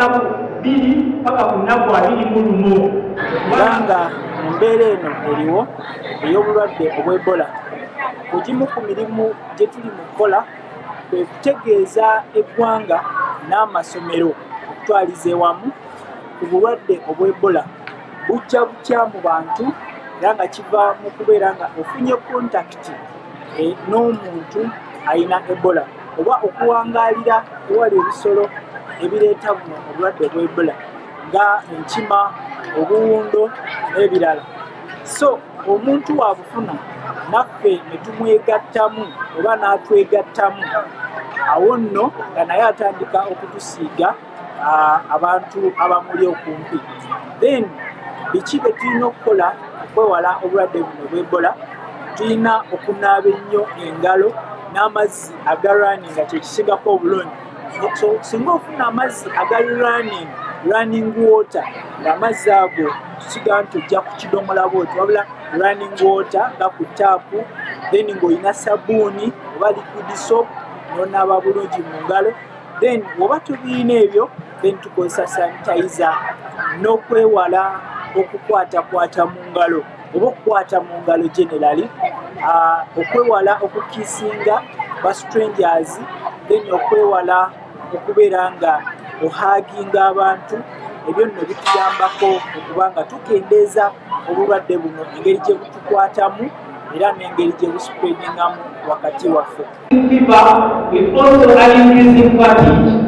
nnaku 2 paka ku nnaku 21 kubanga mu mbeera eno eriwo ey'obulwadde obw'Ebola. Ku gimu ku mirimu gye tuli mu kukola kwe kutegeeza eggwanga n'amasomero okutwaliza ewamu ku bulwadde obw'Ebola bujja butya mu bantu era nga kiva mu kubeera nga ofunye kontakiti n'omuntu alina Ebola oba okuwangaalira ewali ebisolo ebireeta buno obulwadde obw'Ebola nga enkima, obuwundo n'ebirala. So omuntu wabufuna naffe ne tumwegattamu oba n'atwegattamu, awo nno nga naye atandika okutusiiga abantu abamuli okumpi. Then biki bye tulina okukola okwewala obulwadde buno obw'Ebola? Tulina okunaaba ennyo engalo n'amazzi aga running nga kyekisingako obulungi. So singa ofuna amazzi aga running water, ng'amazzi ago tusiga nti ojja ku kidomola bwoti, wabula running water nga ku taapu, then ng'olina sabbuuni oba liquid soap n'onaaba bulungi mu ngalo. Then oba tubiina ebyo, then tukozesa sanitizer n'okwewala okukwatakwata mu ngalo oba okukwata mu ngalo generally, okwewala okukiisinga ba strangers, then okwewala okubeera nga ohaginga abantu. Ebyo nno bituyambako okuba nga tukendeeza obulwadde buno engeri gye butukwatamu era n'engeri gye buspreadingamu wakati waffe. Fever with also an increasing fatigue.